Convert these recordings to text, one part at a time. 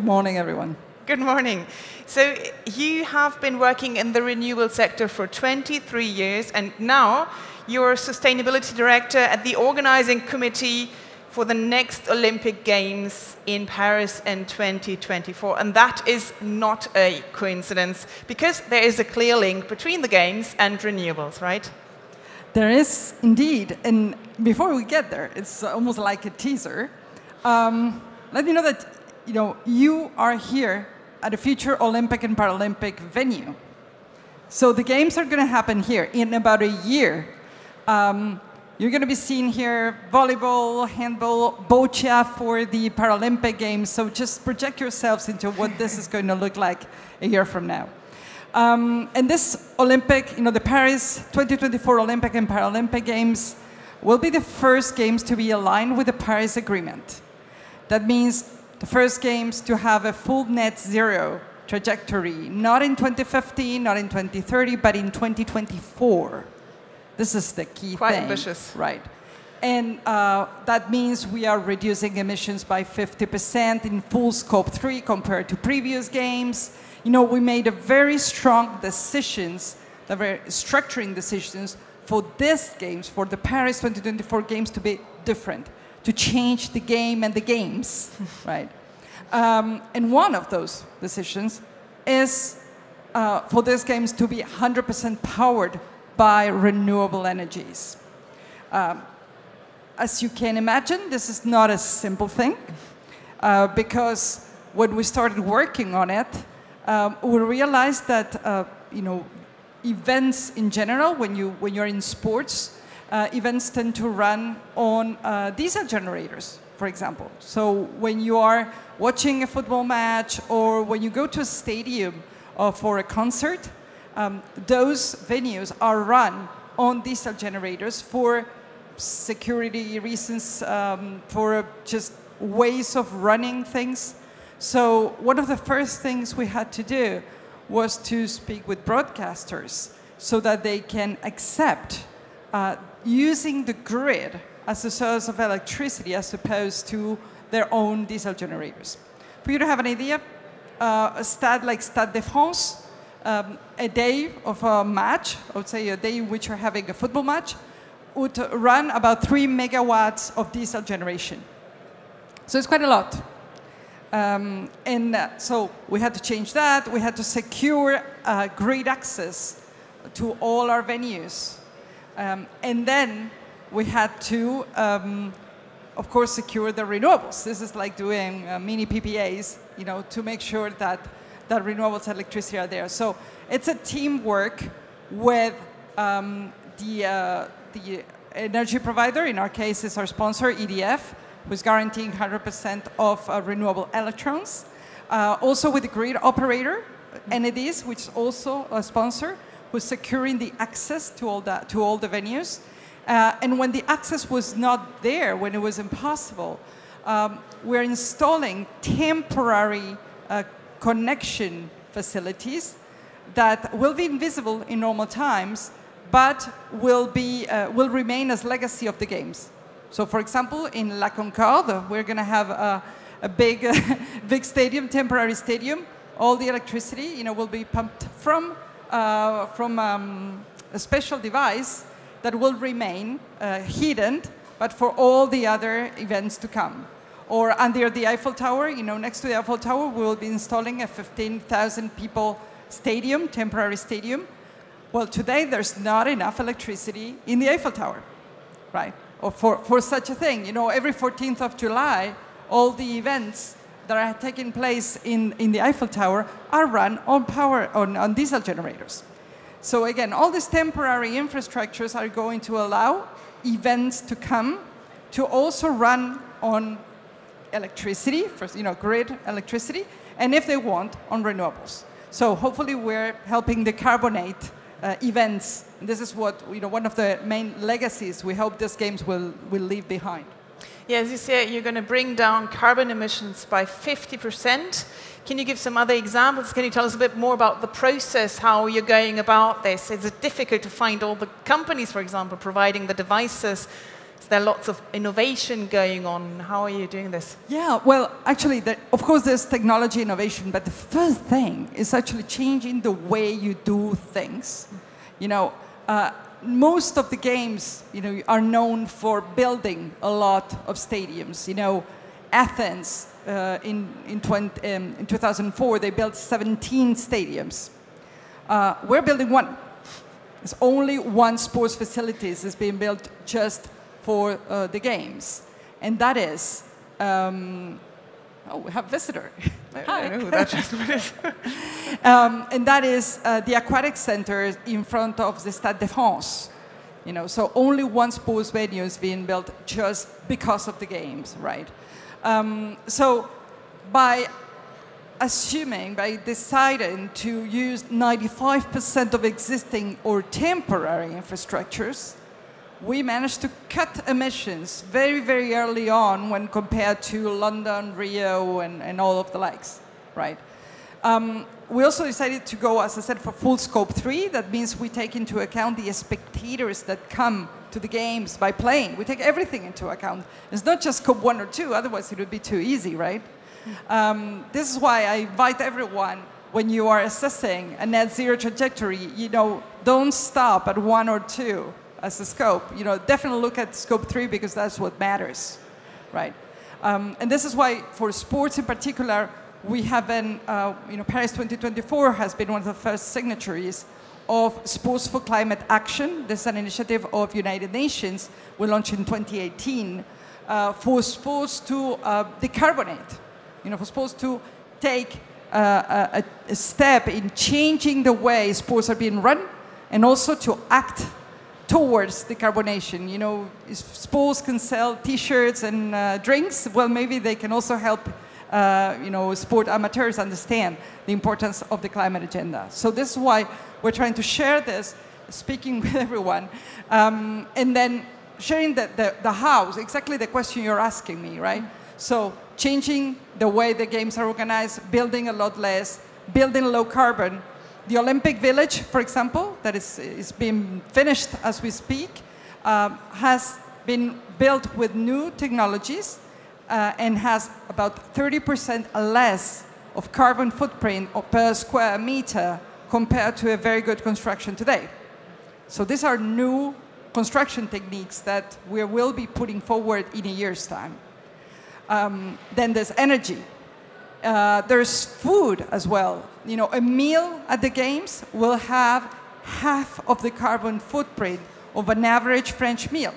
morning, everyone. Good morning. So you have been working in the renewable sector for 23 years, and now you're sustainability director at the organizing committee for the next Olympic Games in Paris in 2024. And that is not a coincidence, because there is a clear link between the Games and renewables, right? There is indeed. And before we get there, it's almost like a teaser. Let me know that you are here at a future Olympic and Paralympic venue. So the Games are going to happen here in about a year. You're going to be seeing here volleyball, handball, boccia for the Paralympic Games. So just project yourselves into what this is going to look like a year from now. And this Olympic, the Paris 2024 Olympic and Paralympic Games will be the first Games to be aligned with the Paris Agreement. That means the first Games to have a full net zero trajectory, not in 2050, not in 2030, but in 2024. This is the key thing. Quite ambitious. Right. And that means we are reducing emissions by 50% in full scope 3 compared to previous Games. We made a very strong decisions, very structuring decisions for this Games, for the Paris 2024 Games to be different, to change the game and the Games, right? And one of those decisions is for this Games to be 100% powered by renewable energies. As you can imagine, this is not a simple thing, because when we started working on it, we realized that events in general, when you're in sports, events tend to run on diesel generators, for example. So when you are watching a football match or when you go to a stadium for a concert, those venues are run on diesel generators for security reasons, for just ways of running things. So one of the first things we had to do was to speak with broadcasters so that they can accept using the grid as a source of electricity as opposed to their own diesel generators. For you to have an idea, a stade like Stade de France, a day of a match, I would say a day in which you're having a football match, would run about 3 megawatts of diesel generation. So it's quite a lot. So we had to change that. We had to secure grid access to all our venues. And then we had to, of course, secure the renewables. This is like doing mini PPAs, to make sure that renewables electricity are there. So it's a teamwork with the energy provider. In our case, is our sponsor, EDF, who's guaranteeing 100% of renewable electrons. Also with the grid operator, Enedis, which is also a sponsor, who's securing the access to all the venues. And when the access was not there, when it was impossible, we're installing temporary connection facilities that will be invisible in normal times, but will remain as legacy of the Games. So, for example, in La Concorde, we're going to have a big, big stadium, temporary stadium. All the electricity, will be pumped from a special device that will remain hidden, but for all the other events to come. Or under the Eiffel Tower, next to the Eiffel Tower, we will be installing a 15,000 people stadium, temporary stadium. Well, today there's not enough electricity in the Eiffel Tower, right? Or for such a thing. Every 14th of July, all the events that are taking place in the Eiffel Tower are run on diesel generators. So again, all these temporary infrastructures are going to allow events to come to also run on electricity, grid electricity, and if they want, on renewables. So hopefully we're helping decarbonate events. And this is what, one of the main legacies we hope these Games will leave behind. Yeah, as you say, you're going to bring down carbon emissions by 50%. Can you give some other examples? Can you tell us a bit more about the process, how you're going about this? Is it difficult to find all the companies, for example, providing the devices Is there lots of innovation going on? How are you doing this? Yeah, well, actually, of course, there's technology innovation, but the first thing is actually changing the way you do things. You know, most of the games, you know, are known for building a lot of stadiums. You know, Athens in 2004 they built 17 stadiums. We're building one. There's only one sports facilities is being built just for the games, and that is. Oh, we have a visitor. I don't know who that gentleman is. And that is the aquatic center in front of the Stade de France. You know, so only one sports venue is being built just because of the games, right? So by deciding to use 95% of existing or temporary infrastructures, we managed to cut emissions very, very early on when compared to London, Rio, and all of the likes, right? We also decided to go, as I said, for full scope 3. That means we take into account the spectators that come to the games by playing. We take everything into account. It's not just scope 1 or 2, otherwise it would be too easy, right? This is why I invite everyone, when you are assessing a net zero trajectory, you know, don't stop at 1 or 2 as a scope. You know, definitely look at scope 3 because that's what matters, right? And this is why for sports in particular, we have been, you know, Paris 2024 has been one of the first signatories of Sports for Climate Action. This is an initiative of United Nations we launched in 2018 for sports to decarbonate, you know, for sports to take a step in changing the way sports are being run and also to act towards decarbonation. You know, if sports can sell T-shirts and drinks, well, maybe they can also help you know, sport amateurs understand the importance of the climate agenda. So this is why we're trying to share this, speaking with everyone, and then sharing the how, exactly the question you're asking me, right? So changing the way the games are organized, building a lot less, building low carbon. The Olympic Village, for example, that is being finished as we speak, has been built with new technologies and has about 30% less of carbon footprint per square meter compared to a very good construction today. So these are new construction techniques that we will be putting forward in a year's time. Then there's energy. There's food as well. You know, a meal at the games will have half of the carbon footprint of an average French meal.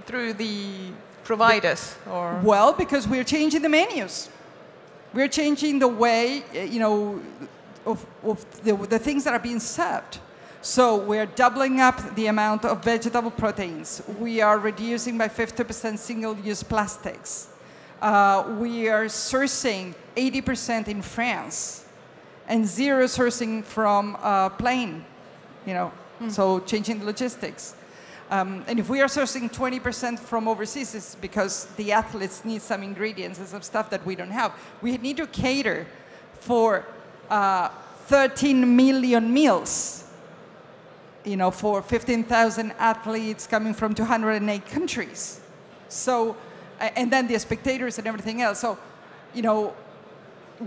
Through the providers, or? Well, because we're changing the menus. We're changing the way, you know, of the things that are being served. So we're doubling up the amount of vegetable proteins. We are reducing by 50% single-use plastics. We are sourcing 80% in France and zero sourcing from plane, you know, so changing the logistics. And if we are sourcing 20% from overseas, it's because the athletes need some ingredients and some stuff that we don't have. We need to cater for 13 million meals, you know, for 15,000 athletes coming from 208 countries. So, and then the spectators and everything else. So, you know,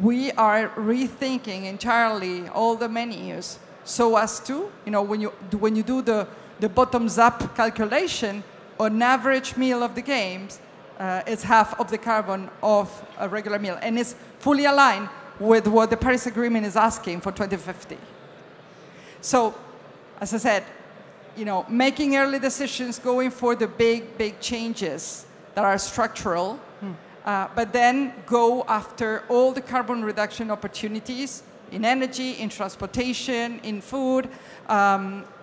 we are rethinking entirely all the menus so as to, you know, when you do the bottoms-up calculation, an average meal of the games is half of the carbon of a regular meal. And it's fully aligned with what the Paris Agreement is asking for 2050. So, as I said, you know, making early decisions, going for the big changes that are structural, but then go after all the carbon reduction opportunities in energy, in transportation, in food,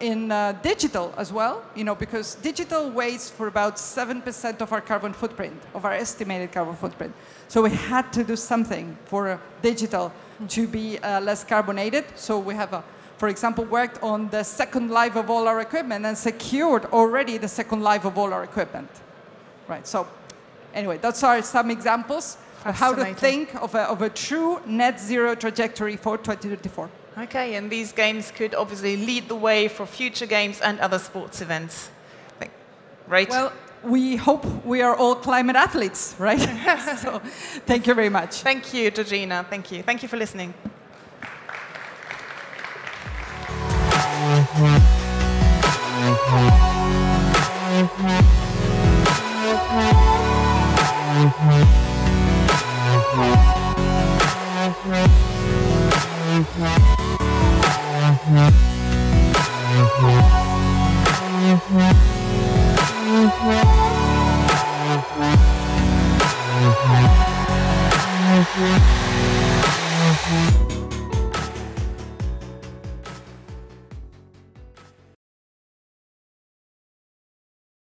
in digital as well, you know, because digital weighs for about 7% of our carbon footprint, of our estimated carbon footprint. So we had to do something for digital to be less carbonated. So we have, for example, worked on the second life of all our equipment and secured already the second life of all our equipment. Right, so anyway, those are some examples of how to think of a true net zero trajectory for 2024. Okay, and these games could obviously lead the way for future games and other sports events. right? Well, we hope we are all climate athletes, right? So, thank you very much. Thank you, Georgina. Thank you. Thank you for listening. Thank you.